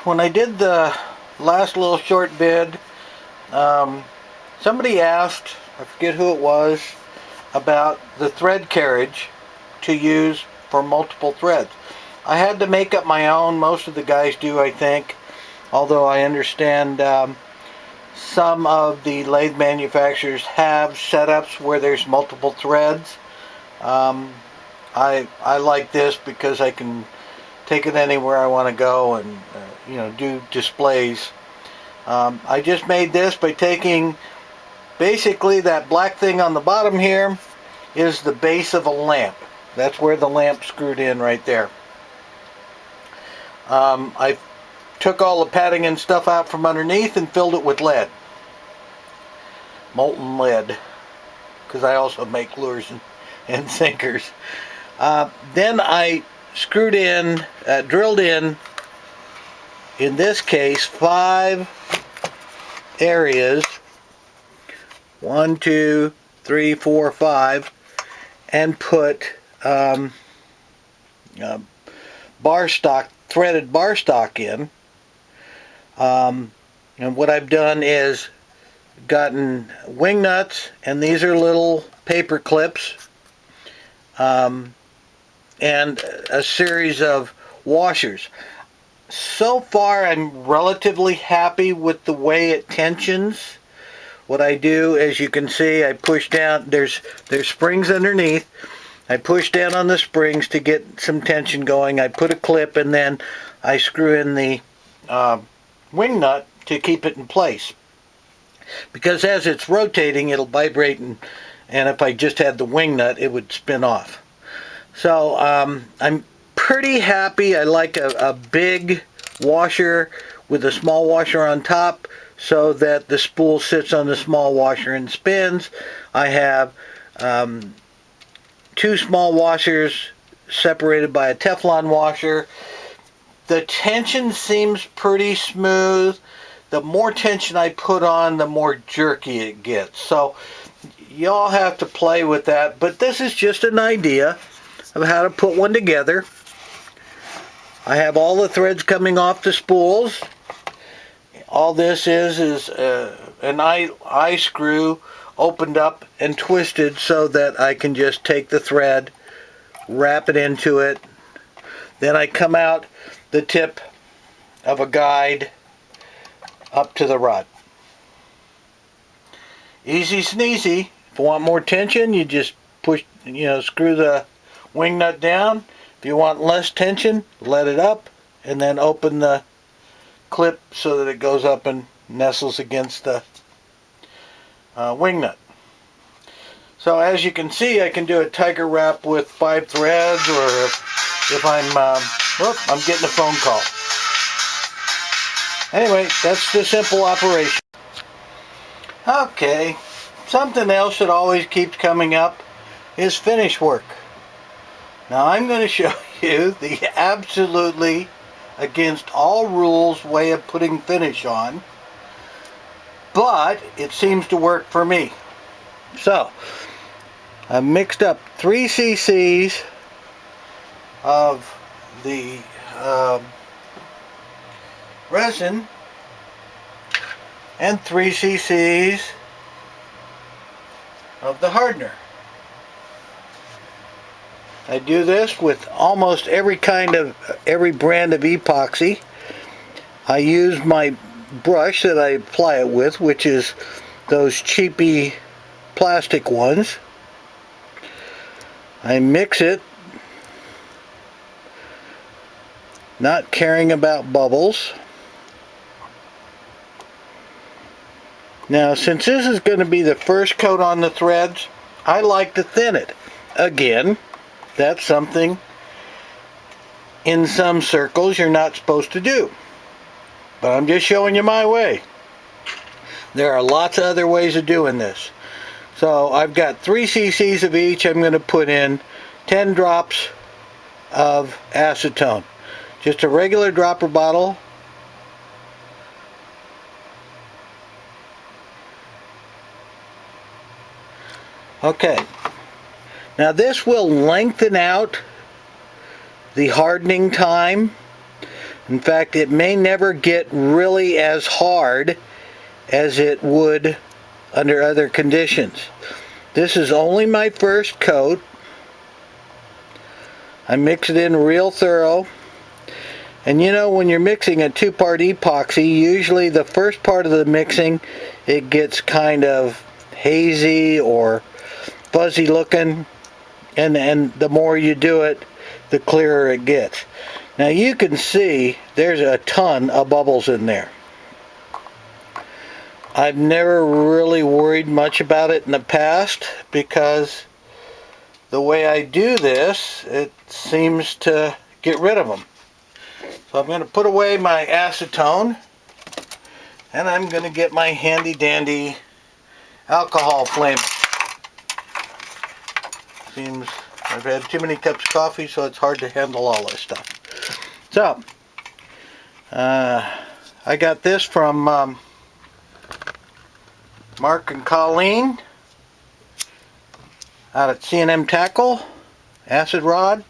when I did the last little short vid, somebody asked, I forget who it was, about the thread carriage to use for multiple threads. I had to make up my own. Most of the guys do, I think, although I understand some of the lathe manufacturers have setups where there's multiple threads. I like this because I can take it anywhere I want to go and do displays. I just made this by taking basically that black thing on the bottom here is the base of a lamp. That's where the lamp screwed in right there. I took all the padding and stuff out from underneath and filled it with lead. Molten lead. Because I also make lures and sinkers. Then I screwed in, drilled in this case, 5 areas. 1, 2, 3, 4, 5. And put bar stock, threaded bar stock in. And what I've done is gotten wing nuts, and these are little paper clips, and a series of washers. So far I'm relatively happy with the way it tensions. What I do, as you can see, I push down, there's springs underneath. I push down on the springs to get some tension going. I put a clip and then I screw in the wing nut to keep it in place. Because as it's rotating, it'll vibrate, and if I just had the wing nut, it would spin off. So I'm pretty happy. I like a big washer with a small washer on top so that the spool sits on the small washer and spins. I have 2 small washers separated by a Teflon washer. The tension seems pretty smooth. The more tension I put on, the more jerky it gets. So y'all have to play with that, but this is just an idea of how to put one together. I have all the threads coming off the spools. All this is an eye screw opened up and twisted so that I can just take the thread, wrap it into it. Then I come out the tip of a guide up to the rod. Easy sneezy. If you want more tension, you just push, screw the wing nut down. If you want less tension, let it up and then open the clip so that it goes up and nestles against the wing nut. So as you can see, I can do a tiger wrap with 5 threads, or if I'm getting a phone call. Anyway, that's the simple operation. Okay, something else that always keeps coming up is finish work. Now I'm going to show you the absolutely against all rules way of putting finish on, but it seems to work for me. So I mixed up 3 cc's of the resin and 3 cc's of the hardener. I do this with almost every brand of epoxy. I use my brush that I apply it with, which is those cheapy plastic ones. I mix it, not caring about bubbles. Now, since this is going to be the first coat on the threads, I like to thin it. Again, that's something in some circles you're not supposed to do. But I'm just showing you my way. There are lots of other ways of doing this. So I've got 3 cc's of each. I'm going to put in 10 drops of acetone. Just a regular dropper bottle. Okay. Now this will lengthen out the hardening time In fact, it may never get really as hard as it would under other conditions. This is only my first coat. I mix it in real thorough. And you know, when you're mixing a two-part epoxy, usually the first part of the mixing, it gets kind of hazy or fuzzy looking, and the more you do it, the clearer it gets. Now you can see there's a ton of bubbles in there. I've never really worried much about it in the past because the way I do this, it seems to get rid of them. So I'm going to put away my acetone, and I'm going to get my handy dandy alcohol flame. Seems I've had too many cups of coffee, so it's hard to handle all this stuff. So I got this from Mark and Colleen out at C&M Tackle, acid rod.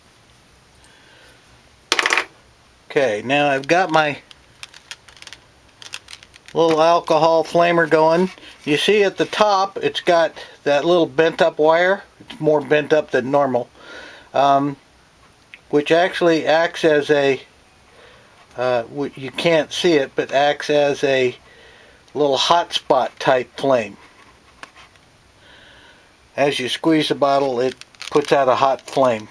Okay, now I've got my little alcohol flamer going. You see at the top it's got that little bent up wire. It's more bent up than normal, which actually acts as a you can't see it, but acts as a little hotspot type flame. As you squeeze the bottle, it puts out a hot flame.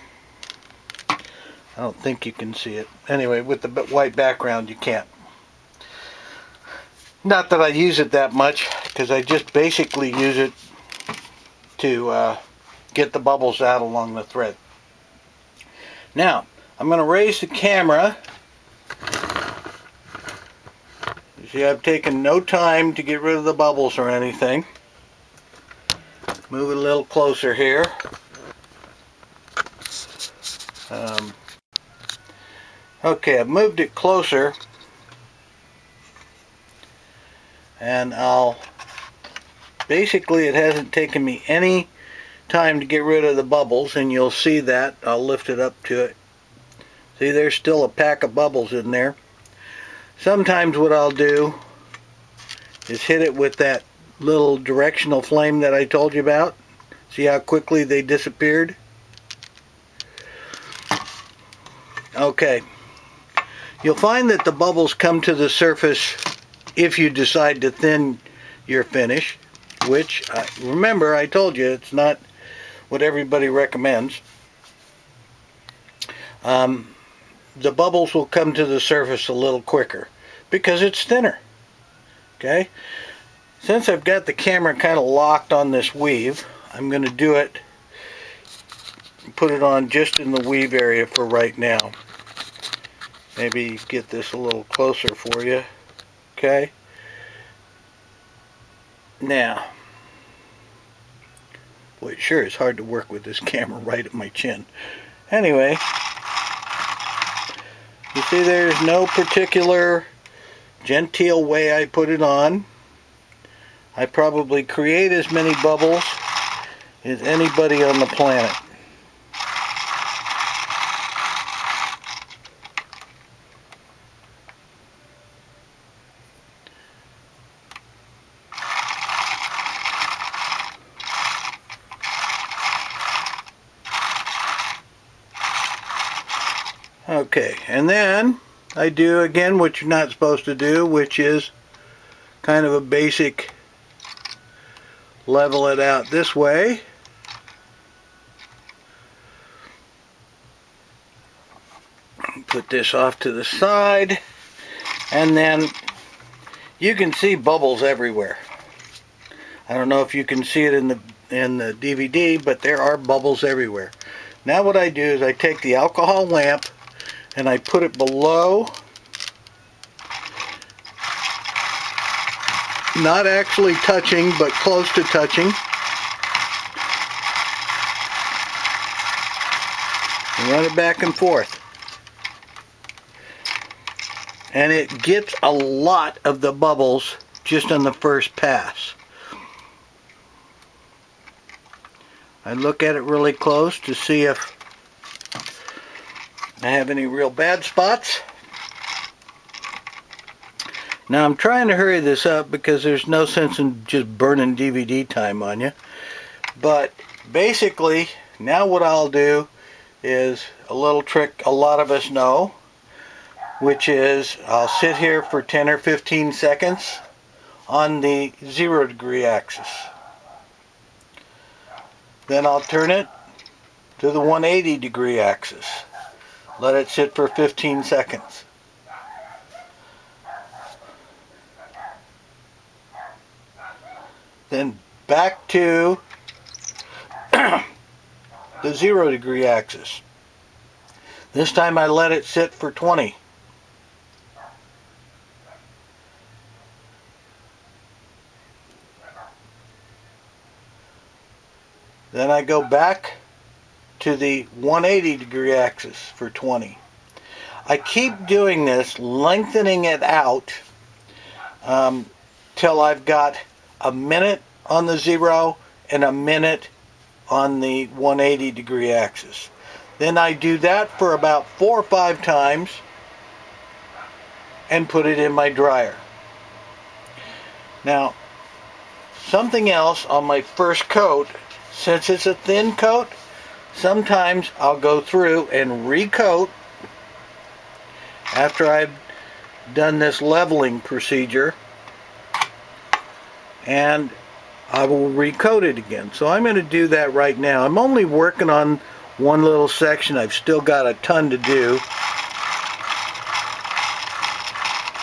I don't think you can see it. Anyway, with the white background, you can't. Not that I use it that much, because I just basically use it to get the bubbles out along the thread. Now, I'm going to raise the camera. You see, I've taken no time to get rid of the bubbles or anything. Move it a little closer here. Okay, I've moved it closer, and basically it hasn't taken me any time to get rid of the bubbles, and you'll see that. I'll lift it up to it. See, there's still a pack of bubbles in there. Sometimes what I'll do is hit it with that little directional flame that I told you about. See how quickly they disappeared? Okay. You'll find that the bubbles come to the surface if you decide to thin your finish, which, remember, I told you it's not what everybody recommends. The bubbles will come to the surface a little quicker because it's thinner. Okay? Since I've got the camera kind of locked on this weave, I'm going to do it, put it on just in the weave area for right now. Maybe get this a little closer for you. Okay? Now, boy, it sure is hard to work with this camera right at my chin. Anyway, you see there's no particular genteel way I put it on. I probably create as many bubbles as anybody on the planet. Okay, and then I do again what you're not supposed to do, which is kind of a basic level it out this way. Put this off to the side, and then you can see bubbles everywhere. I don't know if you can see it in the DVD, but there are bubbles everywhere. Now what I do is I take the alcohol lamp and I put it below, not actually touching, but close to touching. And run it back and forth. And it gets a lot of the bubbles just on the first pass. I look at it really close to see if I have any real bad spots. Now I'm trying to hurry this up because there's no sense in just burning DVD time on you. But basically, now what I'll do is a little trick a lot of us know, which is I'll sit here for 10 or 15 seconds on the 0 degree axis. Then I'll turn it to the 180 degree axis. Let it sit for 15 seconds. Then back to the 0 degree axis. This time I let it sit for 20. Then I go back to the 180 degree axis for 20. I keep doing this, lengthening it out till I've got a minute on the 0 and a minute on the 180 degree axis. Then I do that for about 4 or 5 times and put it in my dryer. Now, something else on my first coat, since it's a thin coat, sometimes I'll go through and recoat after I've done this leveling procedure, and I will recoat it again. So I'm going to do that right now. I'm only working on one little section. I've still got a ton to do,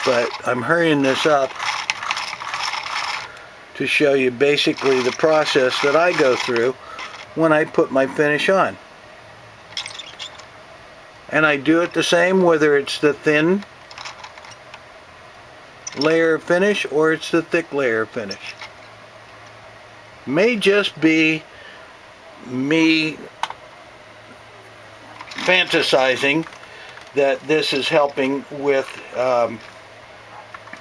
but I'm hurrying this up to show you basically the process that I go through when I put my finish on. And I do it the same whether it's the thin layer of finish or it's the thick layer of finish. May just be me fantasizing that this is helping with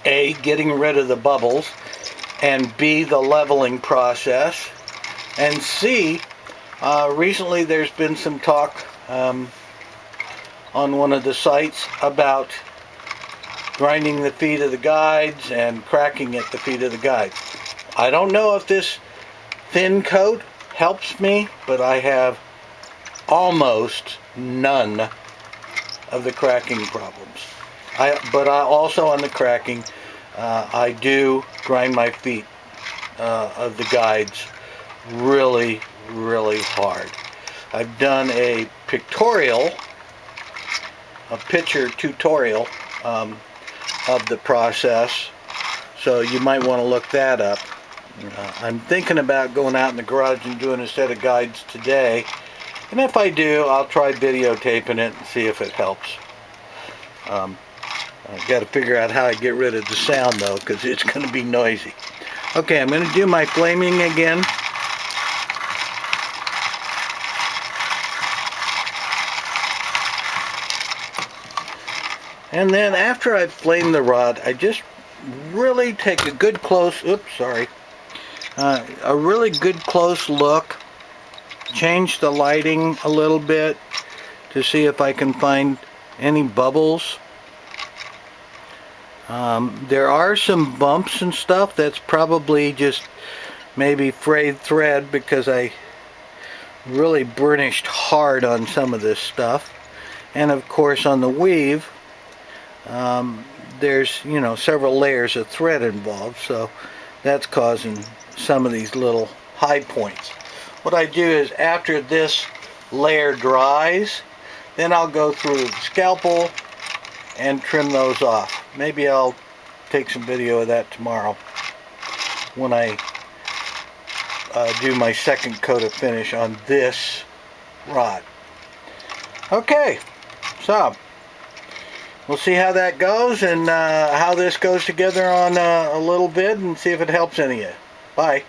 A, getting rid of the bubbles, and B, the leveling process, and C, recently there's been some talk on one of the sites about grinding the feet of the guides and cracking at the feet of the guides. I don't know if this thin coat helps me, but I have almost none of the cracking problems. But I also on the cracking, I do grind my feet of the guides really, really hard. I've done a picture tutorial of the process, so you might want to look that up. I'm thinking about going out in the garage and doing a set of guides today, and if I do, I'll try videotaping it and see if it helps. I've got to figure out how I get rid of the sound though, because it's going to be noisy. Okay, I'm going to do my flaming again. And then after I've flamed the rod, I just really take a good close, a really good close look, change the lighting a little bit to see if I can find any bubbles. There are some bumps and stuff. That's probably just maybe frayed thread because I really burnished hard on some of this stuff. And of course on the weave, there's several layers of thread involved, so that's causing some of these little high points. What I do is after this layer dries, then I'll go through the scalpel and trim those off. Maybe I'll take some video of that tomorrow when I do my second coat of finish on this rod. Okay, so we'll see how that goes and how this goes together on a little vid and see if it helps any of you. Bye.